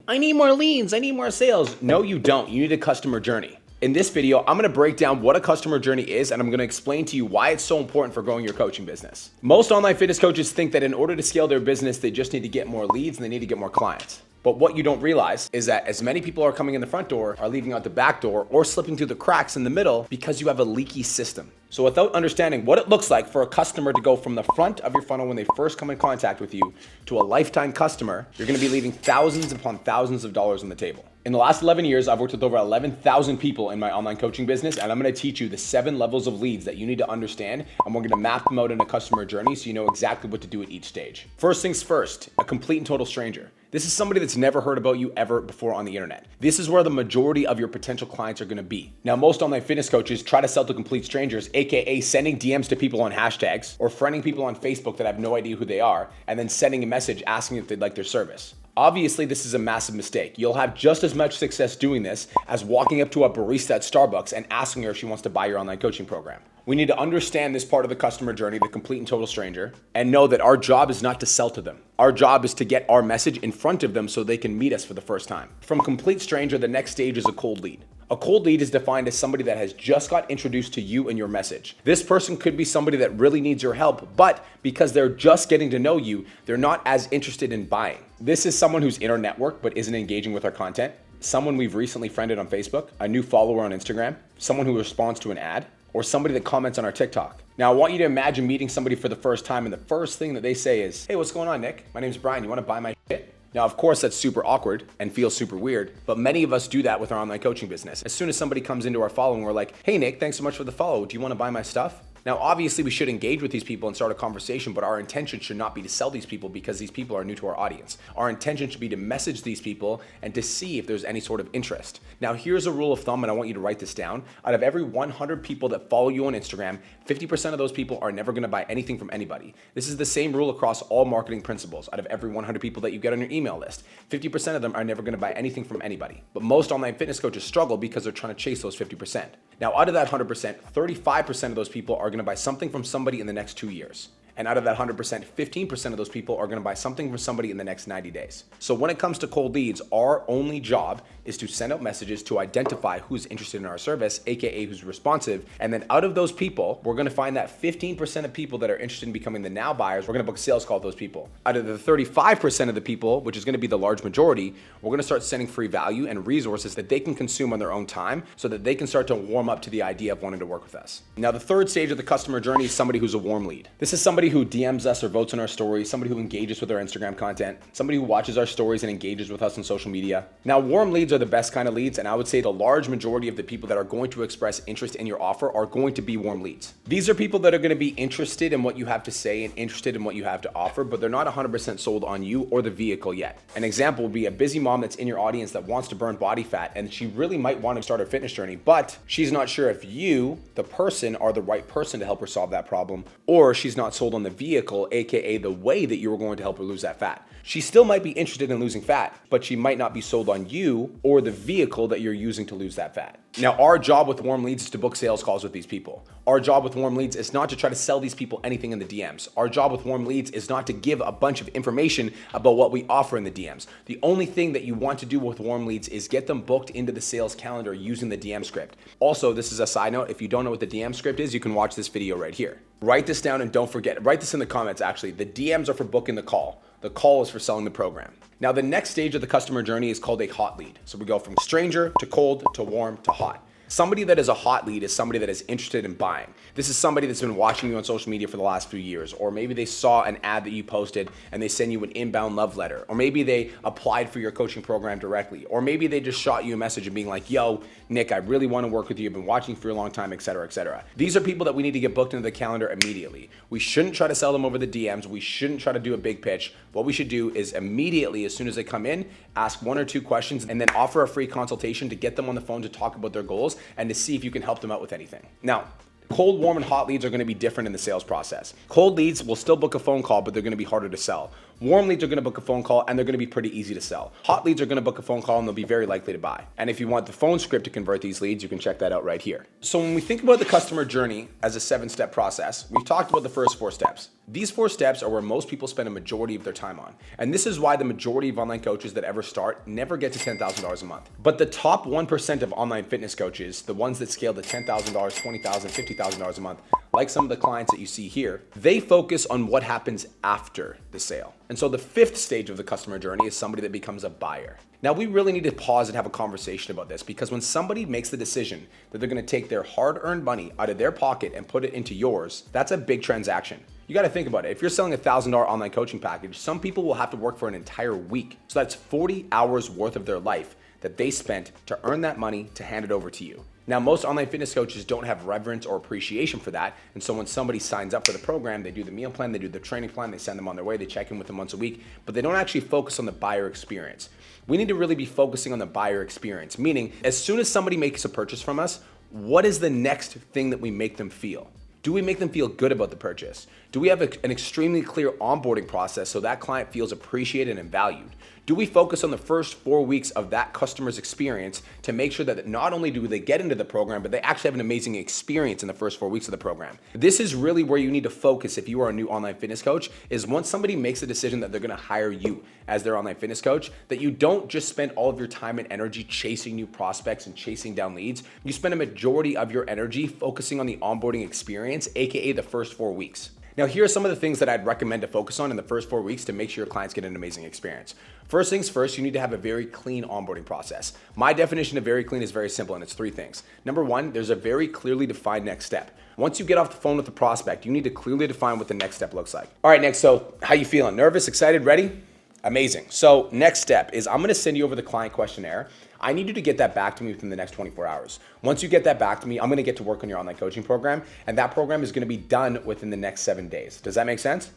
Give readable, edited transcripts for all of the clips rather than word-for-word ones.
I need more leads, I need more sales. No, you don't. You need a customer journey. In this video, I'm gonna break down what a customer journey is, and I'm gonna explain to you why it's so important for growing your coaching business. Most online fitness coaches think that in order to scale their business, they just need to get more leads and they need to get more clients. But what you don't realize is that as many people are coming in the front door, are leaving out the back door, or slipping through the cracks in the middle because you have a leaky system. So without understanding what it looks like for a customer to go from the front of your funnel when they first come in contact with you to a lifetime customer, you're gonna be leaving thousands upon thousands of dollars on the table. In the last 11 years, I've worked with over 11,000 people in my online coaching business, and I'm gonna teach you the 7 levels of leads that you need to understand, and we're gonna map them out in a customer journey so you know exactly what to do at each stage. First things first, a complete and total stranger. This is somebody that's never heard about you ever before on the internet. This is where the majority of your potential clients are gonna be. Now, most online fitness coaches try to sell to complete strangers, AKA sending DMs to people on hashtags or friending people on Facebook that have no idea who they are, and then sending a message asking if they'd like their service. Obviously, this is a massive mistake. You'll have just as much success doing this as walking up to a barista at Starbucks and asking her if she wants to buy your online coaching program. We need to understand this part of the customer journey, the complete and total stranger, and know that our job is not to sell to them. Our job is to get our message in front of them so they can meet us for the first time. From complete stranger, the next stage is a cold lead. A cold lead is defined as somebody that has just got introduced to you and your message. This person could be somebody that really needs your help, but because they're just getting to know you, they're not as interested in buying. This is someone who's in our network but isn't engaging with our content, someone we've recently friended on Facebook, a new follower on Instagram, someone who responds to an ad, or somebody that comments on our TikTok. Now, I want you to imagine meeting somebody for the first time and the first thing that they say is, "Hey, what's going on, Nick? My name's Brian. You wanna buy my shit?" Now, of course, that's super awkward and feels super weird, but many of us do that with our online coaching business. As soon as somebody comes into our following, we're like, "Hey, Nick, thanks so much for the follow. Do you wanna buy my stuff?" Now, obviously, we should engage with these people and start a conversation, but our intention should not be to sell these people because these people are new to our audience. Our intention should be to message these people and to see if there's any sort of interest. Now, here's a rule of thumb, and I want you to write this down. Out of every 100 people that follow you on Instagram, 50% of those people are never gonna buy anything from anybody. This is the same rule across all marketing principles. Out of every 100 people that you get on your email list, 50% of them are never gonna buy anything from anybody. But most online fitness coaches struggle because they're trying to chase those 50%. Now, out of that 100%, 35% of those people are gonna buy something from somebody in the next 2 years. And out of that 100%, 15% of those people are gonna buy something from somebody in the next 90 days. So when it comes to cold leads, our only job is to send out messages to identify who's interested in our service, AKA who's responsive. And then out of those people, we're gonna find that 15% of people that are interested in becoming the now buyers, we're gonna book a sales call with those people. Out of the 35% of the people, which is gonna be the large majority, we're gonna start sending free value and resources that they can consume on their own time so that they can start to warm up to the idea of wanting to work with us. Now, the third stage of the customer journey is somebody who's a warm lead. This is somebody who DMs us or votes on our stories, somebody who engages with our Instagram content, somebody who watches our stories and engages with us on social media. Now, warm leads are the best kind of leads, and I would say the large majority of the people that are going to express interest in your offer are going to be warm leads. These are people that are going to be interested in what you have to say and interested in what you have to offer, but they're not 100% sold on you or the vehicle yet. An example would be a busy mom that's in your audience that wants to burn body fat, and she really might want to start her fitness journey, but she's not sure if you, the person, are the right person to help her solve that problem, or she's not sold on the vehicle, AKA the way that you were going to help her lose that fat. She still might be interested in losing fat, but she might not be sold on you or the vehicle that you're using to lose that fat. Now, our job with warm leads is to book sales calls with these people. Our job with warm leads is not to try to sell these people anything in the DMs. Our job with warm leads is not to give a bunch of information about what we offer in the DMs. The only thing that you want to do with warm leads is get them booked into the sales calendar using the DM script. Also, this is a side note. If you don't know what the DM script is, you can watch this video right here. Write this down and don't forget, write this in the comments actually. The DMs are for booking the call. The call is for selling the program. Now, the next stage of the customer journey is called a hot lead. So we go from stranger to cold to warm to hot. Somebody that is a hot lead is somebody that is interested in buying. This is somebody that's been watching you on social media for the last few years, or maybe they saw an ad that you posted and they send you an inbound love letter, or maybe they applied for your coaching program directly, or maybe they just shot you a message and being like, "Yo, Nick, I really want to work with you. I've been watching for a long time, etc., etc." These are people that we need to get booked into the calendar immediately. We shouldn't try to sell them over the DMs. We shouldn't try to do a big pitch. What we should do is immediately, as soon as they come in, ask 1 or 2 questions and then offer a free consultation to get them on the phone to talk about their goals and to see if you can help them out with anything. Now, cold, warm, and hot leads are going to be different in the sales process. Cold leads will still book a phone call, but they're going to be harder to sell. Warm leads are going to book a phone call and they're going to be pretty easy to sell. Hot leads are going to book a phone call and they'll be very likely to buy. And if you want the phone script to convert these leads, you can check that out right here. So when we think about the customer journey as a 7-step process, we've talked about the first 4 steps. These 4 steps are where most people spend a majority of their time on. And this is why the majority of online coaches that ever start never get to $10,000 a month. But the top 1% of online fitness coaches, the ones that scale to $10,000, $20,000, $50,000 a month, like some of the clients that you see here, they focus on what happens after the sale. And so the 5th stage of the customer journey is somebody that becomes a buyer. Now we really need to pause and have a conversation about this, because when somebody makes the decision that they're going to take their hard-earned money out of their pocket and put it into yours, that's a big transaction. You got to think about it. If you're selling a $1,000 online coaching package, some people will have to work for an entire week. So that's 40 hours worth of their life that they spent to earn that money to hand it over to you. Now, most online fitness coaches don't have reverence or appreciation for that. And so when somebody signs up for the program, they do the meal plan, they do the training plan, they send them on their way, they check in with them once a week, but they don't actually focus on the buyer experience. We need to really be focusing on the buyer experience, meaning as soon as somebody makes a purchase from us, what is the next thing that we make them feel? Do we make them feel good about the purchase? Do we have an extremely clear onboarding process so that client feels appreciated and valued? Do we focus on the first 4 weeks of that customer's experience to make sure that not only do they get into the program, but they actually have an amazing experience in the first 4 weeks of the program? This is really where you need to focus if you are a new online fitness coach, is once somebody makes a decision that they're gonna hire you as their online fitness coach, that you don't just spend all of your time and energy chasing new prospects and chasing down leads. You spend a majority of your energy focusing on the onboarding experience, AKA the first 4 weeks. Now, here are some of the things that I'd recommend to focus on in the first 4 weeks to make sure your clients get an amazing experience. First things first, you need to have a very clean onboarding process. My definition of very clean is very simple, and it's 3 things. Number 1, there's a very clearly defined next step. Once you get off the phone with the prospect, you need to clearly define what the next step looks like. All right, next, so how you feeling? Nervous, excited, ready? Amazing. So next step is I'm going to send you over the client questionnaire. I need you to get that back to me within the next 24 hours. Once you get that back to me, I'm going to get to work on your online coaching program, and that program is going to be done within the next 7 days. Does that make sense?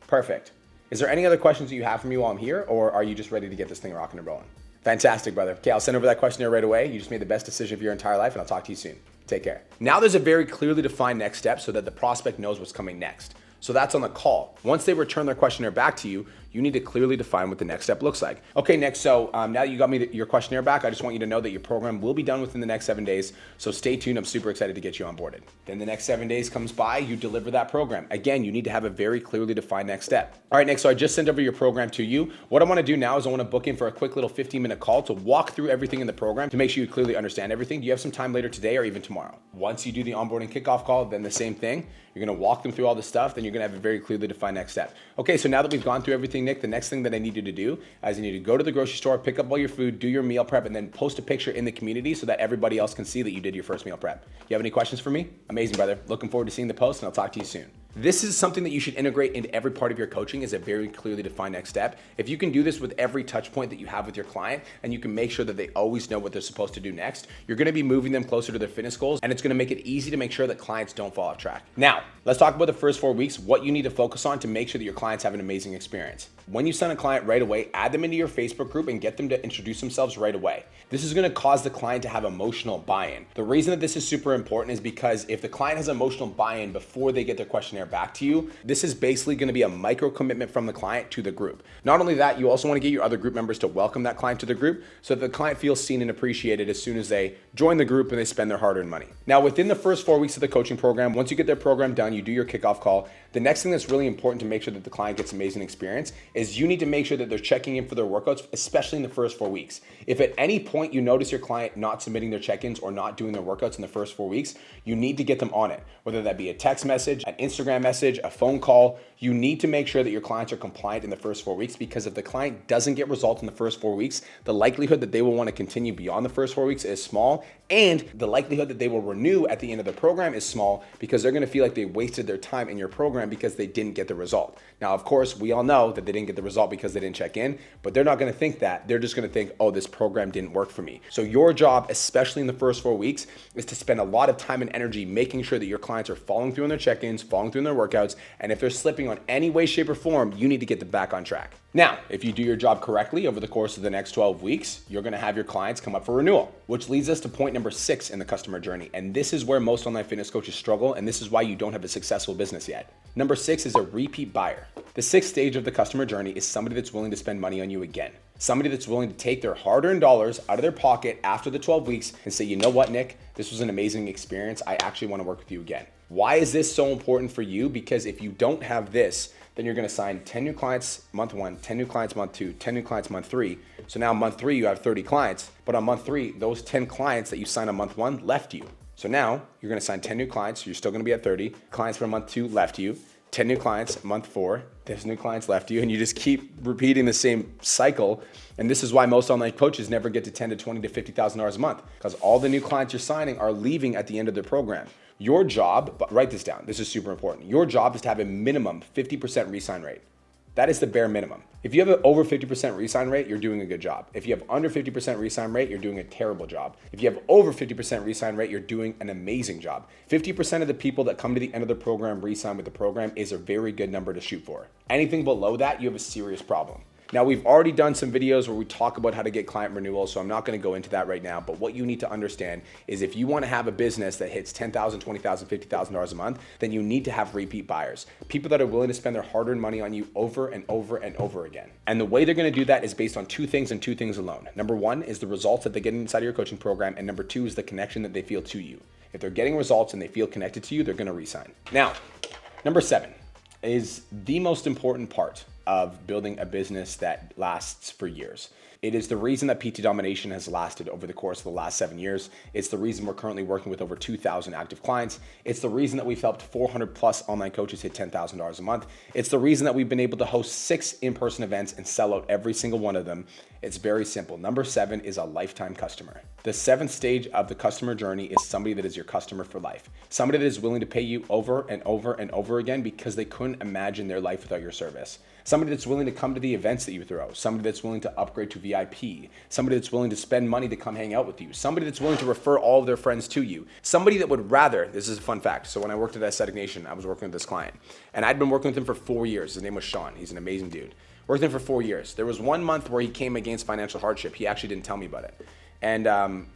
Perfect. Is there any other questions that you have for me while I'm here, or are you just ready to get this thing rocking and rolling? Fantastic, brother. Okay, I'll send over that questionnaire right away. You just made the best decision of your entire life, and I'll talk to you soon. Take care. Now there's a very clearly defined next step so that the prospect knows what's coming next. So that's on the call. Once they return their questionnaire back to you, you need to clearly define what the next step looks like. Okay, next, so now that you got me your questionnaire back, I just want you to know that your program will be done within the next 7 days. So stay tuned. I'm super excited to get you onboarded. Then the next 7 days comes by, you deliver that program. Again, you need to have a very clearly defined next step. All right, next, so I just sent over your program to you. What I want to do now is I want to book in for a quick little 15-minute call to walk through everything in the program to make sure you clearly understand everything. Do you have some time later today or even tomorrow? Once you do the onboarding kickoff call, then the same thing. You're going to walk them through all the stuff, then you're going to have a very clearly defined next step. Okay, so now that we've gone through everything, Nick, the next thing that I need you to do is you need to go to the grocery store, pick up all your food, do your meal prep, and then post a picture in the community so that everybody else can see that you did your first meal prep. You have any questions for me? Amazing, brother. Looking forward to seeing the post, and I'll talk to you soon. This is something that you should integrate into every part of your coaching as a very clearly defined next step. If you can do this with every touch point that you have with your client, and you can make sure that they always know what they're supposed to do next, you're going to be moving them closer to their fitness goals, and it's going to make it easy to make sure that clients don't fall off track. Now, let's talk about the first 4 weeks, what you need to focus on to make sure that your clients have an amazing experience. When you send a client right away, add them into your Facebook group and get them to introduce themselves right away. This is going to cause the client to have emotional buy-in. The reason that this is super important is because if the client has emotional buy-in before they get their questionnaire back to you, this is basically going to be a micro commitment from the client to the group. Not only that, you also want to get your other group members to welcome that client to the group so that the client feels seen and appreciated as soon as they join the group and they spend their hard-earned money. Now, within the first 4 weeks of the coaching program, once you get their program done, you do your kickoff call. The next thing that's really important to make sure that the client gets amazing experience is you need to make sure that they're checking in for their workouts, especially in the first 4 weeks. If at any point you notice your client not submitting their check-ins or not doing their workouts in the first 4 weeks, you need to get them on it. Whether that be a text message, an Instagram message, a phone call, you need to make sure that your clients are compliant in the first 4 weeks, because if the client doesn't get results in the first 4 weeks, the likelihood that they will want to continue beyond the first 4 weeks is small, and the likelihood that they will renew at the end of the program is small because they're going to feel like they wasted their time in your program because they didn't get the result. Now, of course, we all know that they didn't get the result because they didn't check in, but they're not going to think that. They're just going to think, oh, this program didn't work for me. So your job, especially in the first 4 weeks, is to spend a lot of time and energy making sure that your clients are following through on their check-ins, following through on their workouts, and if they're slipping on any way, shape, or form, you need to get them back on track. Now, if you do your job correctly over the course of the next 12 weeks, you're going to have your clients come up for renewal, which leads us to point number 6 in the customer journey. And this is where most online fitness coaches struggle, and this is why you don't have a successful business yet. Number 6 is a repeat buyer. The sixth stage of the customer journey is somebody that's willing to spend money on you again. Somebody that's willing to take their hard-earned dollars out of their pocket after the 12 weeks and say, you know what, Nick, this was an amazing experience. I actually want to work with you again. Why is this so important for you? Because if you don't have this, then you're going to sign 10 new clients month 1, 10 new clients month 2, 10 new clients month 3. So now month 3, you have 30 clients, but on month 3, those 10 clients that you signed on month 1 left you. So now you're going to sign 10 new clients. You're still going to be at 30. Clients from month 2 left you. 10 new clients, month 4, there's new clients left you, and you just keep repeating the same cycle. And this is why most online coaches never get to $10,000 to $20,000 to $50,000 a month, because all the new clients you're signing are leaving at the end of their program. Your job, but write this down, this is super important. Your job is to have a minimum 50% re-sign rate. That is the bare minimum. If you have an over 50% re-sign rate, you're doing a good job. If you have under 50% re-sign rate, you're doing a terrible job. If you have over 50% re-sign rate, you're doing an amazing job. 50% of the people that come to the end of the program re-sign with the program is a very good number to shoot for. Anything below that, you have a serious problem. Now, we've already done some videos where we talk about how to get client renewals, so I'm not going to go into that right now. But what you need to understand is if you want to have a business that hits $10,000, $20,000, $50,000 a month, then you need to have repeat buyers, people that are willing to spend their hard-earned money on you over and over and over again. And the way they're going to do that is based on two things and two things alone. Number one is the results that they get inside of your coaching program, and number two is the connection that they feel to you. If they're getting results and they feel connected to you, they're going to re-sign. Now, number 7 is the most important part of building a business that lasts for years. It is the reason that PT Domination has lasted over the course of the last 7 years. It's the reason we're currently working with over 2,000 active clients. It's the reason that we've helped 400 plus online coaches hit $10,000 a month. It's the reason that we've been able to host 6 in-person events and sell out every single one of them. It's very simple. Number 7 is a lifetime customer. The 7th stage of the customer journey is somebody that is your customer for life. Somebody that is willing to pay you over and over and over again because they couldn't imagine their life without your service. Somebody that's willing to come to the events that you throw. Somebody that's willing to upgrade to VIP. Somebody that's willing to spend money to come hang out with you. Somebody that's willing to refer all of their friends to you. Somebody that would rather, this is a fun fact. So when I worked at Aesthetic Nation, I was working with this client. And I'd been working with him for 4 years. His name was Sean. He's an amazing dude. Worked with him for 4 years. There was 1 month where he came against financial hardship. He actually didn't tell me about it. And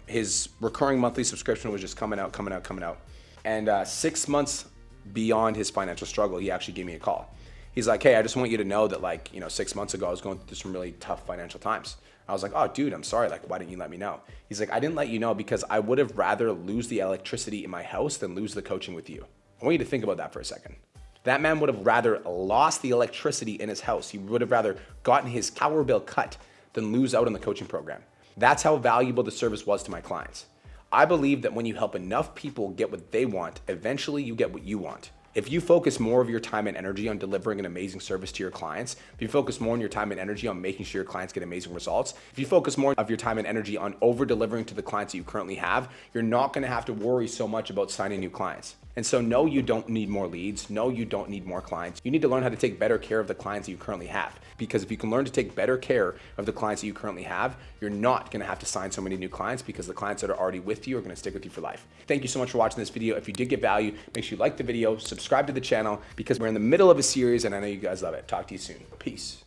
his recurring monthly subscription was just coming out. And 6 months beyond his financial struggle, he actually gave me a call. He's like, hey, I just want you to know that 6 months ago, I was going through some really tough financial times. I was like, oh, dude, I'm sorry. Why didn't you let me know? He's like, I didn't let you know because I would have rather lose the electricity in my house than lose the coaching with you. I want you to think about that for a second. That man would have rather lost the electricity in his house. He would have rather gotten his power bill cut than lose out on the coaching program. That's how valuable the service was to my clients. I believe that when you help enough people get what they want, eventually you get what you want. If you focus more of your time and energy on delivering an amazing service to your clients, if you focus more on your time and energy on making sure your clients get amazing results, if you focus more of your time and energy on over-delivering to the clients that you currently have, you're not going to have to worry so much about signing new clients. And so no, you don't need more leads. No, you don't need more clients. You need to learn how to take better care of the clients that you currently have. Because if you can learn to take better care of the clients that you currently have, you're not going to have to sign so many new clients because the clients that are already with you are going to stick with you for life. Thank you so much for watching this video. If you did get value, make sure you like the video, subscribe to the channel because we're in the middle of a series and I know you guys love it. Talk to you soon. Peace.